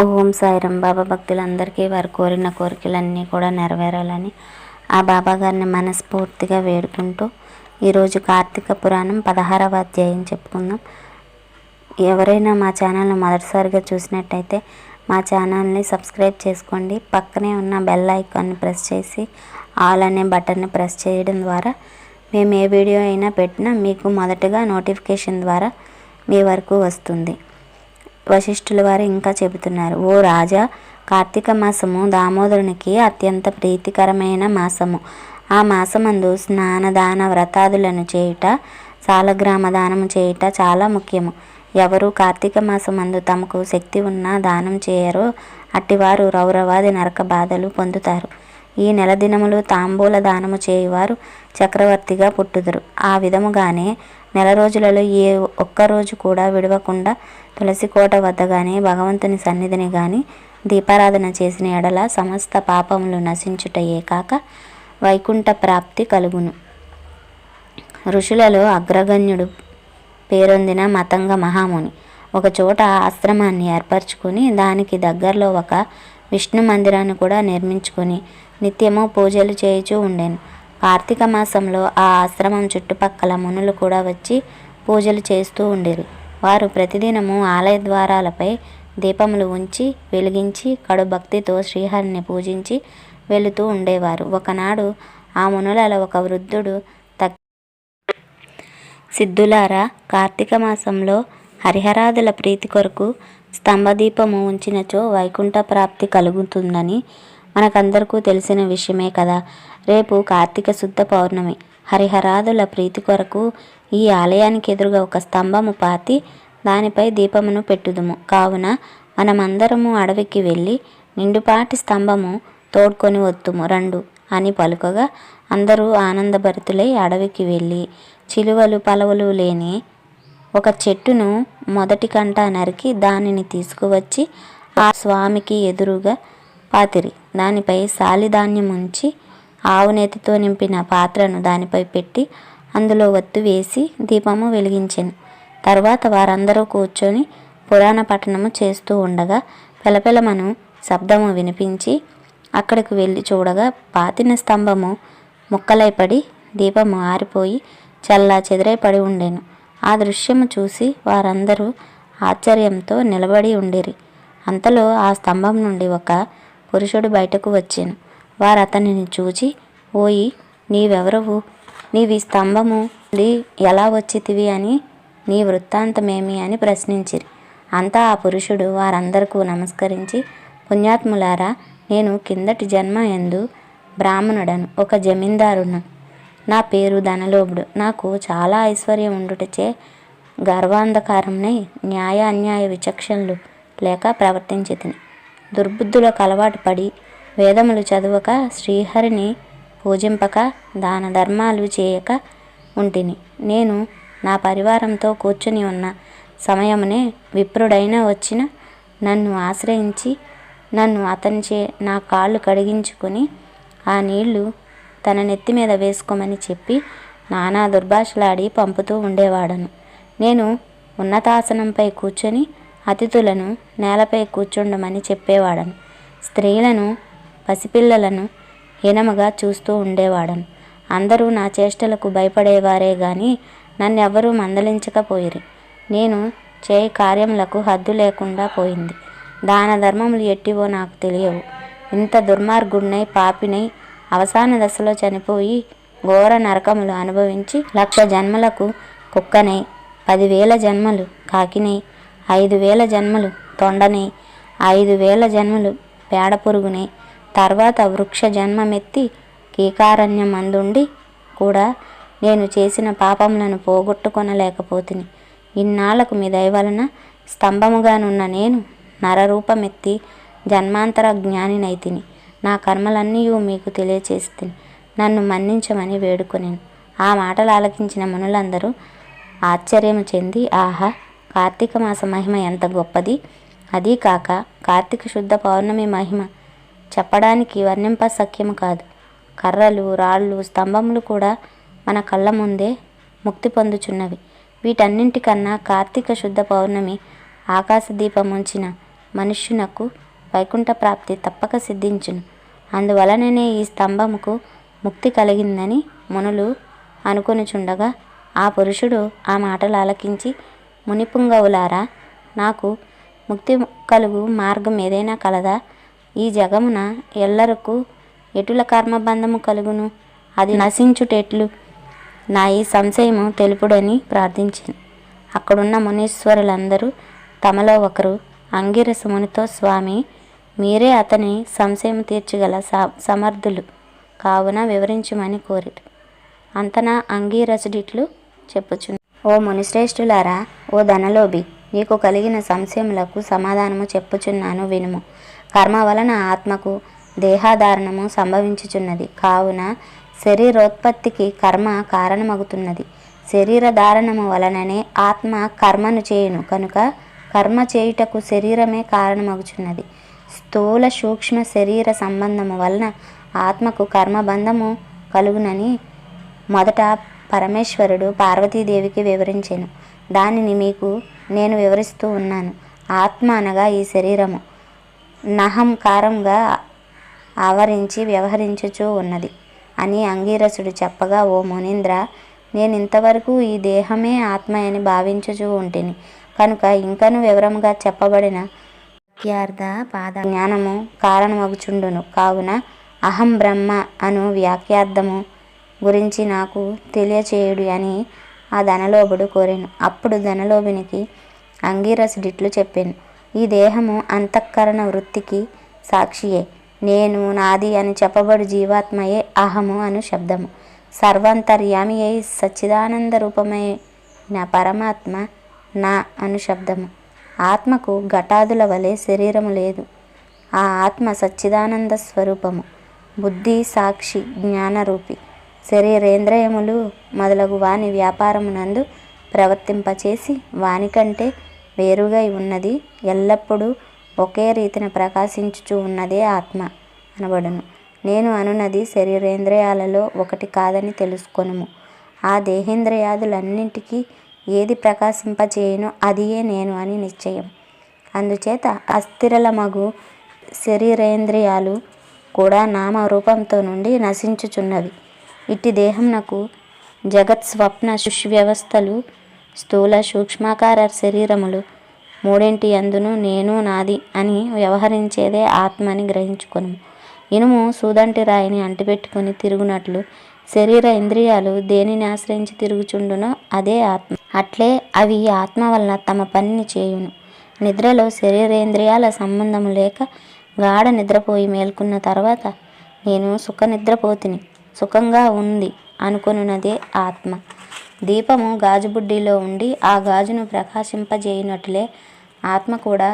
ఓం సాయిరాం. బాబా భక్తులందరికీ వారు కోరిన కోరికలన్నీ కూడా నెరవేరాలని ఆ బాబా గారిని మనస్ఫూర్తిగా వేడుకుంటూ ఈరోజు కార్తీక పురాణం 16వ అధ్యాయం చెప్పుకుందాం. ఎవరైనా మా ఛానల్ని మొదటిసారిగా చూసినట్టయితే మా ఛానల్ని సబ్స్క్రైబ్ చేసుకోండి. పక్కనే ఉన్న బెల్ ఐకాన్ని ప్రెస్ చేసి ఆల్ అనే బటన్ని ప్రెస్ చేయడం ద్వారా మేము ఏ వీడియో అయినా పెట్టినా మీకు మొదటగా నోటిఫికేషన్ ద్వారా మీ వరకు వస్తుంది. వశిష్ఠుల వారు ఇంకా చెబుతున్నారు. ఓ రాజా, కార్తీక మాసము దామోదరునికి అత్యంత ప్రీతికరమైన మాసము. ఆ మాసమందు స్నానదాన వ్రతాదులను చేయుట, సాలగ్రామ దానము చేయుట చాలా ముఖ్యము. ఎవరు కార్తీక మాసమందు తమకు శక్తి ఉన్నా దానం చేయరో అట్టివారు రౌరవాది నరక బాధలు పొందుతారు. ఈ నెల దినములు తాంబూల దానము చేయువారు చక్రవర్తిగా పుట్టుదురు. ఆ విధముగానే నెల రోజులలో ఏ ఒక్కరోజు కూడా విడవకుండా తులసి కోట వద్ద కానీ భగవంతుని సన్నిధిని కానీ దీపారాధన చేసిన ఎడల సమస్త పాపములు నశించుటయే కాక వైకుంఠ ప్రాప్తి కలుగును. ఋషులలో అగ్రగణ్యుడు పేరొందిన మతంగ మహాముని ఒకచోట ఆశ్రమాన్ని ఏర్పరచుకొని దానికి దగ్గరలో ఒక విష్ణు మందిరాన్ని కూడా నిర్మించుకొని నిత్యము పూజలు చేయుచూ ఉండేను. కార్తీక మాసంలో ఆ ఆశ్రమం చుట్టుపక్కల మునులు కూడా వచ్చి పూజలు చేస్తూ ఉండేరు. వారు ప్రతిదినము ఆలయ ద్వారాలపై దీపములు ఉంచి వెలిగించి కడు భక్తితో శ్రీహరిని పూజించి వెళుతూ ఉండేవారు. ఒకనాడు ఆ మునులలో ఒక వృద్ధుడు సిద్ధులారా, కార్తీక మాసంలో హరిహరాదుల ప్రీతి కొరకు స్తంభదీపము ఉంచినచో వైకుంఠ ప్రాప్తి కలుగుతుందని మనకందరికీ తెలిసిన విషయమే కదా. రేపు కార్తీక శుద్ధ పౌర్ణమి. హరిహరాదుల ప్రీతి కొరకు ఈ ఆలయానికి ఎదురుగా ఒక స్తంభము పాతి దానిపై దీపమును పెట్టుదుము. కావున మనమందరము అడవికి వెళ్ళి నిండుపాటి స్తంభము తోడ్కొని వత్తుము రండు అని పలుకగా అందరూ ఆనందభరితులై అడవికి వెళ్ళి చిలువలు పలవలు లేని ఒక చెట్టును మొదటి కంట నరికి దానిని తీసుకువచ్చి ఆ స్వామికి ఎదురుగా పాతిరి. దానిపై సాలిధాన్యం ఉంచి ఆవు నేతితో నింపిన పాత్రను దానిపై పెట్టి అందులో ఒత్తి వేసి దీపము వెలిగించెను. తర్వాత వారందరూ కూర్చొని పురాణ పఠనము చేస్తూ ఉండగా పెలపెలమను శబ్దము వినిపించి అక్కడికి వెళ్ళి చూడగా పాతిన స్తంభము ముక్కలైపడి దీపము ఆరిపోయి చల్లా చెదిరై పడి ఉండెను. ఆ దృశ్యము చూసి వారందరూ ఆశ్చర్యంతో నిలబడి ఉండిరి. అంతలో ఆ స్తంభం నుండి ఒక పురుషుడు బయటకు వచ్చెను. వారు అతనిని చూచి, ఓయి, నీవెవరవు? నీవి స్తంభము ఎలా వచ్చితివి అని నీ వృత్తాంతమేమి అని ప్రశ్నించిరి. అంతా ఆ పురుషుడు వారందరికీ నమస్కరించి, పుణ్యాత్ములారా, నేను కిందటి జన్మ యందు బ్రాహ్మణుడను, ఒక జమీందారును. నా పేరు ధనలోభుడు. నాకు చాలా ఐశ్వర్యం ఉండుటచే గర్వాంధకారంనై న్యాయ అన్యాయ విచక్షణలు లేక ప్రవర్తించితిని. దుర్బుద్ధులకు అలవాటు పడి వేదములు చదవక శ్రీహరిని పూజింపక దాన ధర్మాలు చేయక ఉంటిని. నేను నా పరివారంతో కూర్చుని ఉన్న సమయమునే విప్రుడైన వచ్చిన నన్ను ఆశ్రయించి నన్ను అతనిచే నా కాళ్ళు కడిగించుకొని ఆ నీళ్లు తన నెత్తి మీద వేసుకోమని చెప్పి నానా దుర్భాషలాడి పంపుతూ ఉండేవాడను. నేను ఉన్నతాసనంపై కూర్చొని అతిథులను నేలపై కూర్చుండమని చెప్పేవాడను. స్త్రీలను పసిపిల్లలను హీనముగా చూస్తూ ఉండేవాడను. అందరూ నా చేష్టలకు భయపడేవారే గాని నన్నెవ్వరూ మందలించకపోయిరి. నేను చేయి కార్యములకు హద్దు లేకుండా పోయింది. దాన ధర్మములు ఎట్టివో నాకు తెలియవు. ఇంత దుర్మార్గుడినై పాపినై అవసాన దశలో చనిపోయి ఘోర నరకములు అనుభవించి 1,00,000 జన్మలకు కుక్కనై 10,000 జన్మలు కాకినై 5,000 జన్మలు తొండనై 5,000 జన్మలు పేడ పురుగునై తర్వాత వృక్ష జన్మమెత్తి కీకారణ్యం అందుండి కూడా నేను చేసిన పాపములను పోగొట్టుకొనలేకపోతిని. ఇన్నాళ్లకు మీ దయవలన స్తంభముగానున్న నేను నరరూపమెత్తి జన్మాంతర జ్ఞానినైతిని. నా కర్మలన్నీయూ మీకు తెలియచేస్తిని. నన్ను మన్నించమని వేడుకొనెను. ఆ మాటలు ఆలకించిన మునులందరూ ఆశ్చర్యము చెంది, ఆహా, కార్తీక మాస మహిమ ఎంత గొప్పది! అదీ కాక కార్తీక శుద్ధ పౌర్ణమి మహిమ చెప్పడానికి వర్ణింప సఖ్యము కాదు. కర్రలు, రాళ్ళు, స్తంభములు కూడా మన కళ్ళ ముందే ముక్తి పొందుచున్నవి. వీటన్నింటికన్నా కార్తీక శుద్ధ పౌర్ణమి ఆకాశదీపం ఉంచిన మనుష్యునకు వైకుంఠ ప్రాప్తి తప్పక సిద్ధించును. అందువలననే ఈ స్తంభముకు ముక్తి కలిగిందని మునులు అనుకొనుచుండగా ఆ పురుషుడు ఆ మాటలు ఆలకించి, మునిపుంగవులారా, నాకు ముక్తి కలుగు మార్గం ఏదైనా కలదా? ఈ జగమున ఎల్లరకు ఎటుల కర్మబంధము కలుగును? అది నశించుటెట్లు? నా ఈ సంశయము తెలుపుడని ప్రార్థించాను. అక్కడున్న మునీశ్వరులందరూ తమలో ఒకరు అంగిరస మునితో, స్వామి, మీరే అతని సంశయం తీర్చగల సమర్థులు కావున వివరించమని కోరిరు. అంతనా అంగీరసుడిట్లు చెప్పుచున్న, ఓ మునిశ్రేష్ఠులారా, ఓ ధనలోభి, నీకు కలిగిన సంశయములకు సమాధానము చెప్పుచున్నాను వినుము. కర్మ వలన ఆత్మకు దేహాధారణము సంభవించుచున్నది. కావున శరీరోత్పత్తికి కర్మ కారణమగుతున్నది. శరీర ధారణము వలననే ఆత్మ కర్మను చేయును కనుక కర్మ చేయుటకు శరీరమే కారణమగుచున్నది. స్థూల సూక్ష్మ శరీర సంబంధము వలన ఆత్మకు కర్మబంధము కలుగునని మొదట పరమేశ్వరుడు పార్వతీదేవికి వివరించెను. దానిని మీకు నేను వివరిస్తూ ఉన్నాను. ఆత్మ అనగా ఈ శరీరము నహంకారంగా ఆవరించి వ్యవహరించుచూ ఉన్నది అని అంగీరసుడు చెప్పగా, ఓ మునీంద్ర, నేను ఇంతవరకు ఈ దేహమే ఆత్మ అని భావించుచూ ఉంటిని కనుక ఇంకను వివరముగా చెప్పబడిన వాక్యార్థ పాద జ్ఞానము కారణమగుచుండును. కావున అహం బ్రహ్మ అను వాక్యార్థము గురించి నాకు తెలియచేయుడు అని ఆ ధనలోభుడు కోరెను. అప్పుడు ధనలోభునికి అంగీరసుడిట్లు చెప్పాను, ఈ దేహము అంతఃకరణ వృత్తికి సాక్షియే. నేను, నాది అని చెప్పబడు జీవాత్మయే అహము అను శబ్దము. సర్వాంతర్యామి అయి సచ్చిదానంద రూపమైన పరమాత్మ నా అను శబ్దము. ఆత్మకు ఘటాదుల వలె శరీరము లేదు. ఆ ఆత్మ సచ్చిదానంద స్వరూపము, బుద్ధి సాక్షి జ్ఞానరూపి. శరీరేంద్రియములు మొదలగు వాని వ్యాపారమునందు ప్రవర్తింపచేసి వానికంటే వేరుగా ఉన్నది, ఎల్లప్పుడూ ఒకే రీతిన ప్రకాశించుచూ ఉన్నదే ఆత్మ అనబడును. నేను అనున్నది శరీరేంద్రియాలలో ఒకటి కాదని తెలుసుకొనుము. ఆ దేహేంద్రియాదులన్నింటికీ ఏది ప్రకాశింపచేయునో అదియే నేను అని నిశ్చయం. అందుచేత అస్థిరలమగు శరీరేంద్రియాలు కూడా నామరూపంతో నుండి నశించుచున్నవి. ఇట్టి దేహంనకు జగత్ స్వప్న సుష్వ్యవస్థలు, స్థూల సూక్ష్మాకార శరీరములు మూడింటి యందును నేను, నాది అని వ్యవహరించేదే ఆత్మ అని గ్రహించుకొనుము. ఇనుము సూదంటి రాయిని అంటిపెట్టుకుని తిరుగునట్లు శరీర ఇంద్రియాలు దేనిని ఆశ్రయించి తిరుగుచుండునో అదే ఆత్మ. అట్లే అవి ఆత్మ వలన తమ పనిని చేయును. నిద్రలో శరీరేంద్రియాల సంబంధము లేక గాఢ నిద్రపోయి మేల్కొన్న తర్వాత నేను సుఖ నిద్రపోతిని, సుఖంగా ఉంది అనుకొనున్నదే ఆత్మ. దీపము గాజుబుడ్డిలో ఉండి ఆ గాజును ప్రకాశింపజేయునట్లే ఆత్మ కూడా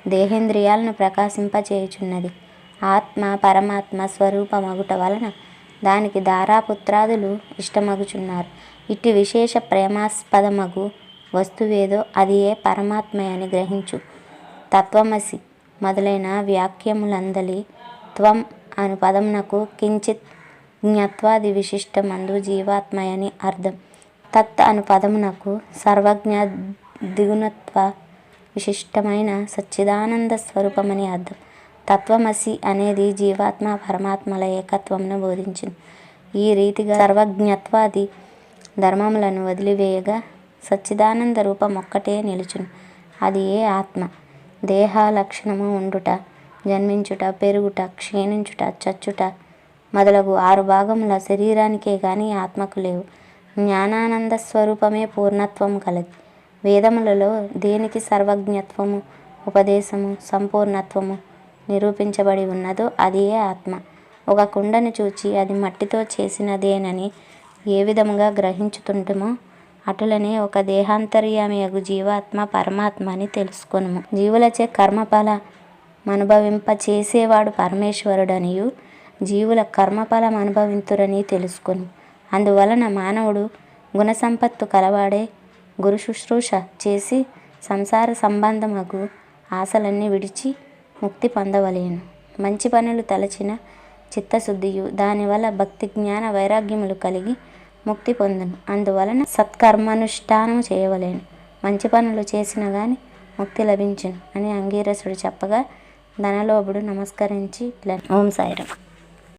దేహేంద్రియాలను ప్రకాశింపచేయుచున్నది. ఆత్మ పరమాత్మ స్వరూపమగుట వలన దానికి దారాపుత్రాదులు ఇష్టమగుచున్నారు. ఇట్టి విశేష ప్రేమాస్పదమగు వస్తువేదో అది ఏ పరమాత్మ అని గ్రహించు. తత్వమసి మొదలైన వాక్యములందలి త్వం అను పదమునకు కించిత్ జ్ఞత్వాది విశిష్టమందు జీవాత్మయని అర్థం. తత్ అను పదమునకు సర్వజ్ఞ ద్విగుణత్వ విశిష్టమైన సచ్చిదానంద స్వరూపమని అర్థం. తత్వమసి అనేది జీవాత్మ పరమాత్మల ఏకత్వమును బోధించింది. ఈ రీతిగా సర్వజ్ఞత్వాది ధర్మములను వదిలివేయగా సచ్చిదానంద రూపం ఒక్కటే నిలుచును. అది ఏ ఆత్మ. దేహ లక్షణము ఉండుట, జన్మించుట, పెరుగుట, క్షీణించుట, చచ్చుట మొదలగు 6 భాగముల శరీరానికే గాని ఆత్మకు లేవు. జ్ఞానానంద స్వరూపమే పూర్ణత్వం కలది. వేదములలో దేనికి సర్వజ్ఞత్వము, ఉపదేశము, సంపూర్ణత్వము నిరూపించబడి ఉన్నదో అది ఏ ఆత్మ. ఒక కుండను చూచి అది మట్టితో చేసినదేనని ఏ విధముగా గ్రహించుతుంటుమో అటులనే ఒక దేహాంతర్యామియగు జీవాత్మ పరమాత్మ అని తెలుసుకొనుము. జీవులచే కర్మఫల అనుభవింపచేసేవాడు పరమేశ్వరుడనియు జీవుల కర్మఫలం అనుభవింతురని తెలుసుకొను. అందువలన మానవుడు గుణసంపత్తు కలవాడే గురు శుశ్రూష చేసి సంసార సంబంధమగు ఆశలన్నీ విడిచి ముక్తి పొందవలేను. మంచి పనులు తలచిన చిత్తశుద్ధియు దానివల్ల భక్తి జ్ఞాన వైరాగ్యములు కలిగి ముక్తి పొందును. అందువలన సత్కర్మానుష్ఠానము చేయవలేను. మంచి పనులు చేసిన గాని ముక్తి లభించును అని అంగీరసుడు చెప్పగా ధనలోభుడు నమస్కరించి ఇట్లా ఓం సాయిరాం.